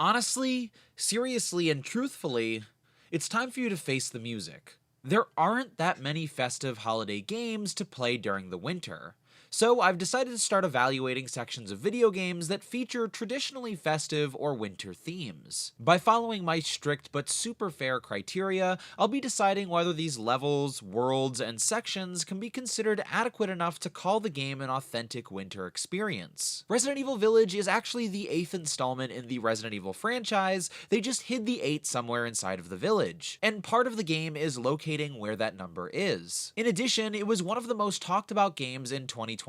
Honestly, seriously, and truthfully, it's time for you to face the music. There aren't that many festive holiday games to play during the winter. So I've decided to start evaluating sections of video games that feature traditionally festive or winter themes. By following my strict but super fair criteria, I'll be deciding whether these levels, worlds, and sections can be considered adequate enough to call the game an authentic winter experience. Resident Evil Village is actually the 8th installment in the Resident Evil franchise. They just hid the 8 somewhere inside of the village, and part of the game is locating where that number is. In addition, it was one of the most talked about games in 2021.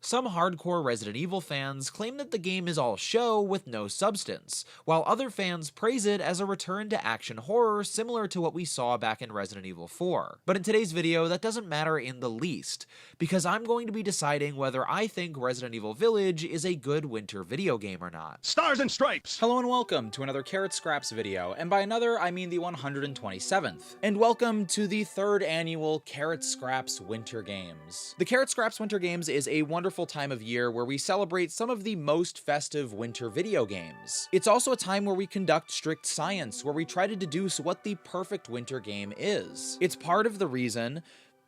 Some hardcore Resident Evil fans claim that the game is all show with no substance, while other fans praise it as a return to action horror similar to what we saw back in Resident Evil 4. But in today's video, that doesn't matter in the least, because I'm going to be deciding whether I think Resident Evil Village is a good winter video game or not. Stars and Stripes! Hello and welcome to another Carrot Scraps video, and by another I mean the 127th. And welcome to the 3rd annual Carrot Scraps Winter Games. The Carrot Scraps Winter Games is a wonderful time of year where we celebrate some of the most festive winter video games. It's also a time where we conduct strict science, where we try to deduce what the perfect winter game is. It's part of the reason,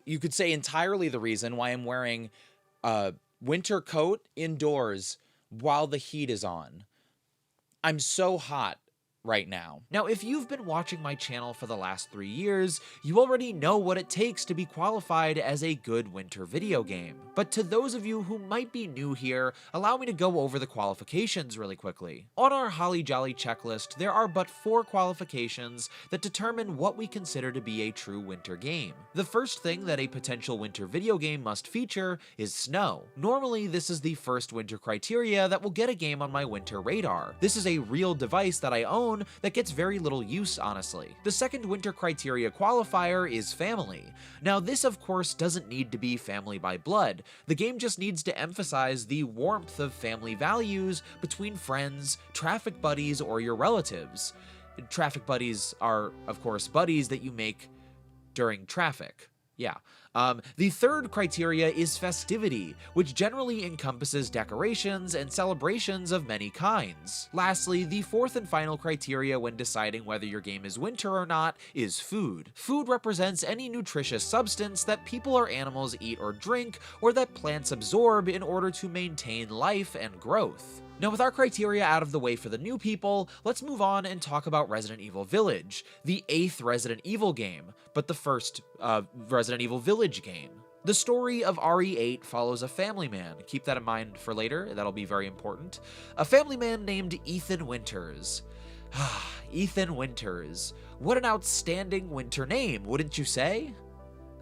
you could say entirely the reason, why I'm wearing a winter coat indoors while the heat is on. I'm so hot right now. Now, if you've been watching my channel for the last 3 years, you already know what it takes to be qualified as a good winter video game. But to those of you who might be new here, allow me to go over the qualifications really quickly. On our Holly Jolly checklist, there are but 4 qualifications that determine what we consider to be a true winter game. The first thing that a potential winter video game must feature is snow. Normally, this is the first winter criteria that will get a game on my winter radar. This is a real device that I own that gets very little use, honestly. The second winter criteria qualifier is family. Now, this of course doesn't need to be family by blood. The game just needs to emphasize the warmth of family values between friends, traffic buddies, or your relatives. Traffic buddies are, of course, buddies that you make during traffic. Yeah. The third criteria is festivity, which generally encompasses decorations and celebrations of many kinds. Lastly, the fourth and final criteria when deciding whether your game is winter or not is food. Food represents any nutritious substance that people or animals eat or drink, or that plants absorb in order to maintain life and growth. Now, with our criteria out of the way for the new people, let's move on and talk about Resident Evil Village, the 8th Resident Evil game, but the first Resident Evil Village game. The story of RE8 follows a family man. Keep that in mind for later, that'll be very important. A family man named Ethan Winters. Ethan Winters. What an outstanding winter name, wouldn't you say?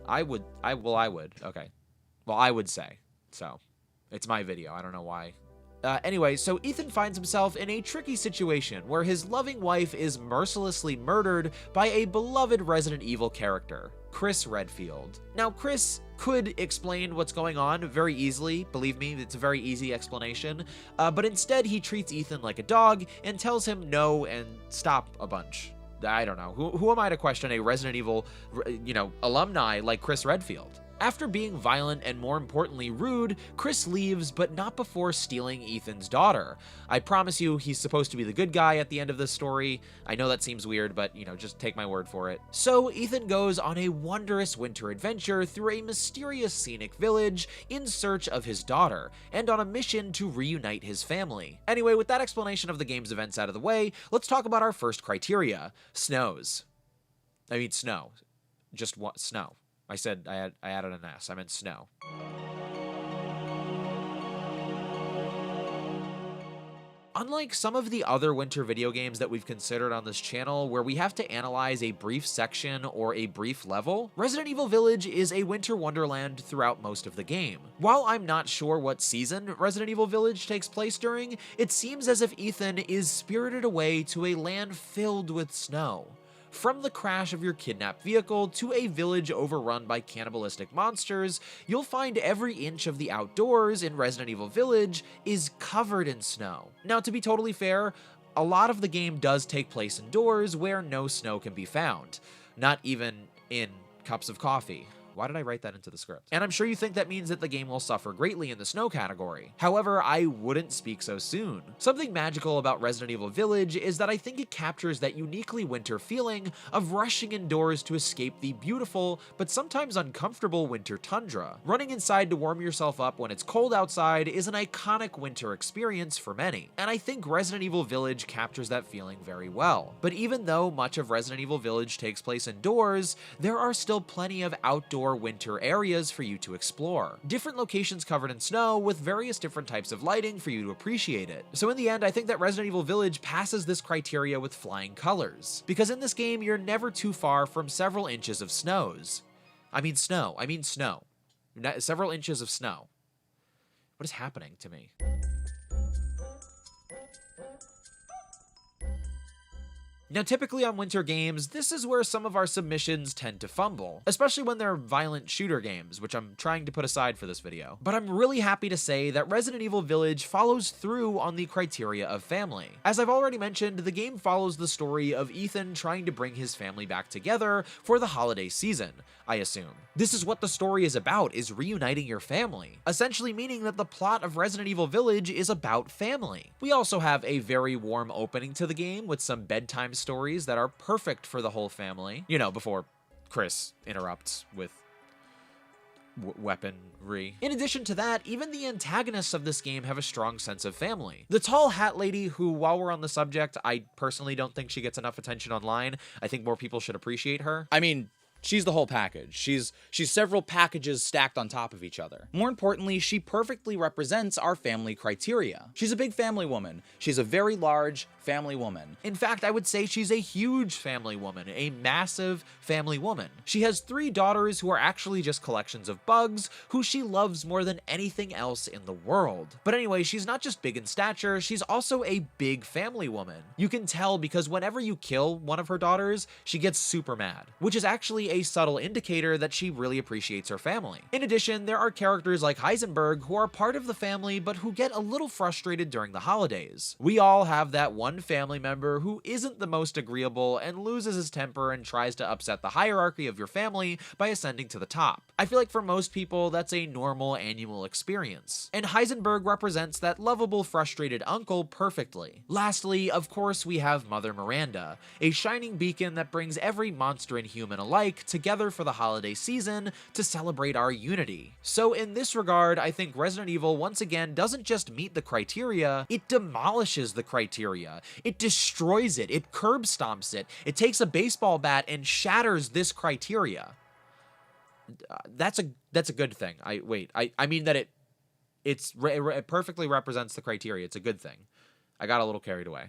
I would. Okay. Well, I would say. So, it's my video. I don't know why. Anyway, so Ethan finds himself in a tricky situation where his loving wife is mercilessly murdered by a beloved Resident Evil character, Chris Redfield. Now, Chris could explain what's going on very easily. Believe me, it's a very easy explanation. But instead, he treats Ethan like a dog and tells him no and stop a bunch. I don't know. Who am I to question a Resident Evil, alumni like Chris Redfield? After being violent and more importantly rude, Chris leaves, but not before stealing Ethan's daughter. I promise you, he's supposed to be the good guy at the end of this story. I know that seems weird, but just take my word for it. So Ethan goes on a wondrous winter adventure through a mysterious scenic village in search of his daughter, and on a mission to reunite his family. Anyway, with that explanation of the game's events out of the way, let's talk about our first criteria: snow. Just what? Snow. I said I added an S. I meant snow. Unlike some of the other winter video games that we've considered on this channel, where we have to analyze a brief section or a brief level, Resident Evil Village is a winter wonderland throughout most of the game. While I'm not sure what season Resident Evil Village takes place during, it seems as if Ethan is spirited away to a land filled with snow. From the crash of your kidnapped vehicle to a village overrun by cannibalistic monsters, you'll find every inch of the outdoors in Resident Evil Village is covered in snow. Now, to be totally fair, a lot of the game does take place indoors where no snow can be found. Not even in cups of coffee. Why did I write that into the script? And I'm sure you think that means that the game will suffer greatly in the snow category. However, I wouldn't speak so soon. Something magical about Resident Evil Village is that I think it captures that uniquely winter feeling of rushing indoors to escape the beautiful, but sometimes uncomfortable winter tundra. Running inside to warm yourself up when it's cold outside is an iconic winter experience for many, and I think Resident Evil Village captures that feeling very well. But even though much of Resident Evil Village takes place indoors, there are still plenty of outdoor winter areas for you to explore. Different locations covered in snow with various different types of lighting for you to appreciate it. So in the end, I think that Resident Evil Village passes this criteria with flying colors, because in this game, you're never too far from several inches of snow. Several inches of snow. What is happening to me? Now, typically on winter games, this is where some of our submissions tend to fumble, especially when they're violent shooter games, which I'm trying to put aside for this video. But I'm really happy to say that Resident Evil Village follows through on the criteria of family. As I've already mentioned, the game follows the story of Ethan trying to bring his family back together for the holiday season, I assume. This is what the story is about, is reuniting your family, essentially meaning that the plot of Resident Evil Village is about family. We also have a very warm opening to the game with some bedtime stories that are perfect for the whole family. You know, before Chris interrupts with weaponry. In addition to that, even the antagonists of this game have a strong sense of family. The tall hat lady, who, while we're on the subject, I personally don't think she gets enough attention online. I think more people should appreciate her. I mean, she's the whole package. She's several packages stacked on top of each other. More importantly, she perfectly represents our family criteria. She's a big family woman. She's a very large family woman. In fact, I would say she's a huge family woman, a massive family woman. She has 3 daughters who are actually just collections of bugs, who she loves more than anything else in the world. But anyway, she's not just big in stature, she's also a big family woman. You can tell because whenever you kill one of her daughters, she gets super mad, which is actually a subtle indicator that she really appreciates her family. In addition, there are characters like Heisenberg who are part of the family but who get a little frustrated during the holidays. We all have that one family member who isn't the most agreeable and loses his temper and tries to upset the hierarchy of your family by ascending to the top. I feel like for most people, that's a normal annual experience. And Heisenberg represents that lovable, frustrated uncle perfectly. Lastly, of course, we have Mother Miranda, a shining beacon that brings every monster and human alike together for the holiday season to celebrate our unity. So in this regard, I think Resident Evil once again doesn't just meet the criteria, it demolishes the criteria. It destroys it, it curb stomps it, it takes a baseball bat and shatters this criteria. That's a good thing. I mean that it perfectly represents the criteria. It's a good thing. I got a little carried away.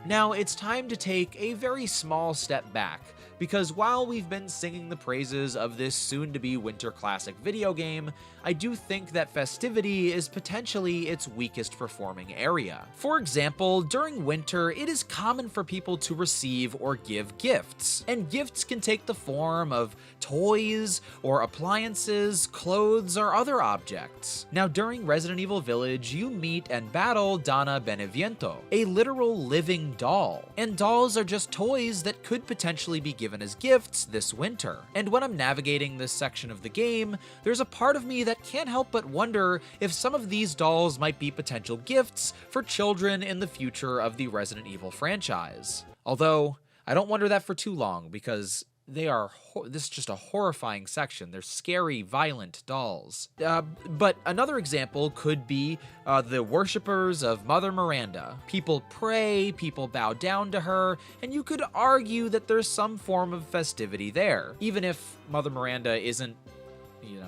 Now, it's time to take a very small step back, because while we've been singing the praises of this soon-to-be winter classic video game, I do think that festivity is potentially its weakest performing area. For example, during winter, it is common for people to receive or give gifts, and gifts can take the form of toys or appliances, clothes, or other objects. Now, during Resident Evil Village, you meet and battle Donna Beneviento, a literal living doll, and dolls are just toys that could potentially be given as gifts this winter. And when I'm navigating this section of the game, there's a part of me that can't help but wonder if some of these dolls might be potential gifts for children in the future of the Resident Evil franchise. Although, I don't wonder that for too long, because this is just a horrifying section. They're scary, violent dolls. But another example could be the worshippers of Mother Miranda. People pray, people bow down to her, and you could argue that there's some form of festivity there, even if Mother Miranda isn't,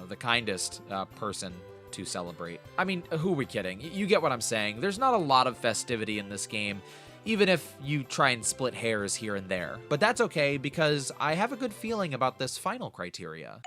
the kindest person to celebrate. I mean, who are we kidding? You get what I'm saying. There's not a lot of festivity in this game, even if you try and split hairs here and there. But that's okay, because I have a good feeling about this final criteria.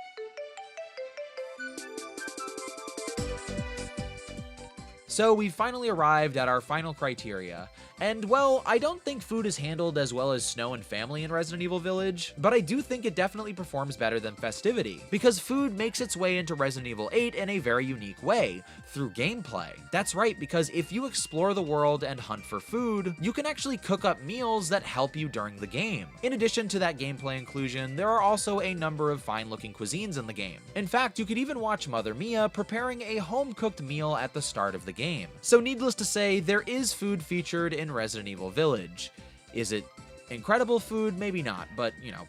So we finally arrived at our final criteria, and well, I don't think food is handled as well as Snow and Family in Resident Evil Village, but I do think it definitely performs better than Festivity, because food makes its way into Resident Evil 8 in a very unique way, through gameplay. That's right, because if you explore the world and hunt for food, you can actually cook up meals that help you during the game. In addition to that gameplay inclusion, there are also a number of fine-looking cuisines in the game. In fact, you could even watch Mother Mia preparing a home-cooked meal at the start of the game. So needless to say, there is food featured in Resident Evil Village. Is it incredible food? Maybe not, but you know,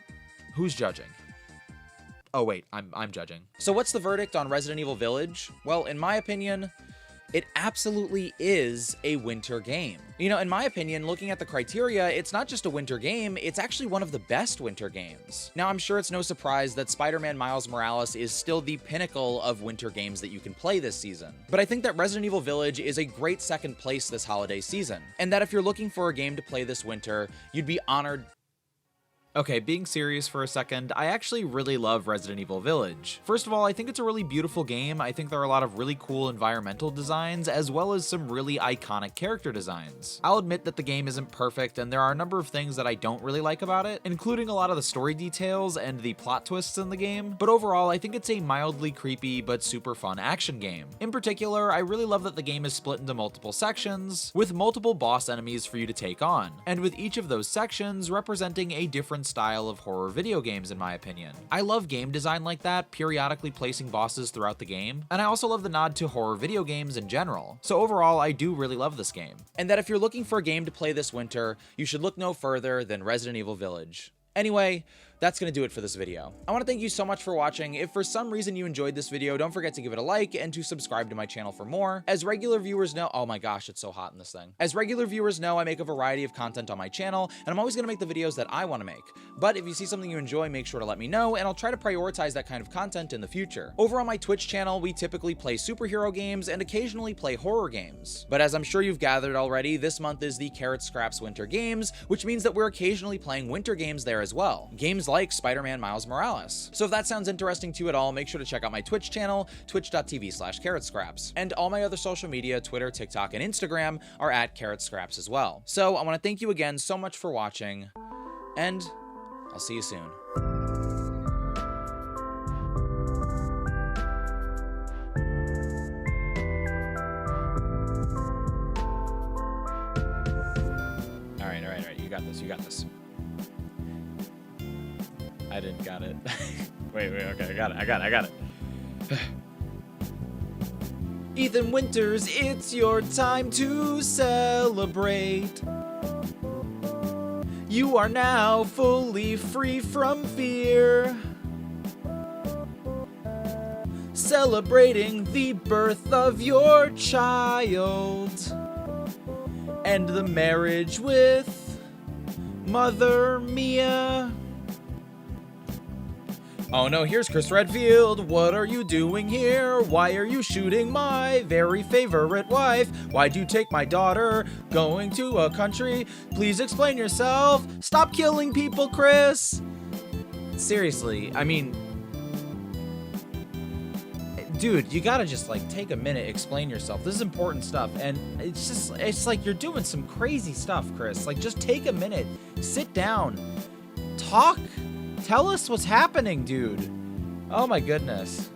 who's judging? Oh wait, I'm judging. So what's the verdict on Resident Evil Village? Well, in my opinion, it absolutely is a winter game. You know, in my opinion, looking at the criteria, it's not just a winter game, it's actually one of the best winter games. Now, I'm sure it's no surprise that Spider-Man Miles Morales is still the pinnacle of winter games that you can play this season. But I think that Resident Evil Village is a great second place this holiday season, and that if you're looking for a game to play this winter, you'd be honored. Okay, being serious for a second, I actually really love Resident Evil Village. First of all, I think it's a really beautiful game. I think there are a lot of really cool environmental designs, as well as some really iconic character designs. I'll admit that the game isn't perfect, and there are a number of things that I don't really like about it, including a lot of the story details and the plot twists in the game, but overall, I think it's a mildly creepy but super fun action game. In particular, I really love that the game is split into multiple sections, with multiple boss enemies for you to take on, and with each of those sections representing a different style of horror video games, in my opinion. I love game design like that, periodically placing bosses throughout the game, and I also love the nod to horror video games in general. So overall, I do really love this game. And that if you're looking for a game to play this winter, you should look no further than Resident Evil Village. Anyway, that's gonna do it for this video. I wanna thank you so much for watching. If for some reason you enjoyed this video, don't forget to give it a like and to subscribe to my channel for more. As regular viewers know, oh my gosh, it's so hot in this thing. As regular viewers know, I make a variety of content on my channel, and I'm always gonna make the videos that I wanna make. But if you see something you enjoy, make sure to let me know, and I'll try to prioritize that kind of content in the future. Over on my Twitch channel, we typically play superhero games and occasionally play horror games. But as I'm sure you've gathered already, this month is the carrotscraps Winter Games, which means that we're occasionally playing winter games there as well. Games like Spider-Man Miles Morales. So if that sounds interesting to you at all, make sure to check out my Twitch channel, twitch.tv/carrotscraps. And all my other social media, Twitter, TikTok, and Instagram are at carrotscraps as well. So I want to thank you again so much for watching, and I'll see you soon. All right, you got this. I didn't got it. wait, okay, I got it. Ethan Winters, it's your time to celebrate. You are now fully free from fear. Celebrating the birth of your child and the marriage with Mother Mia. Oh no, here's Chris Redfield. What are you doing here? Why are you shooting my very favorite wife? Why'd you take my daughter going to a country? Please explain yourself. Stop killing people, Chris. Seriously, I mean, dude, you gotta just like take a minute, explain yourself. This is important stuff, and it's like you're doing some crazy stuff, Chris. Like, just take a minute, sit down, talk. Tell us what's happening, dude. Oh my goodness.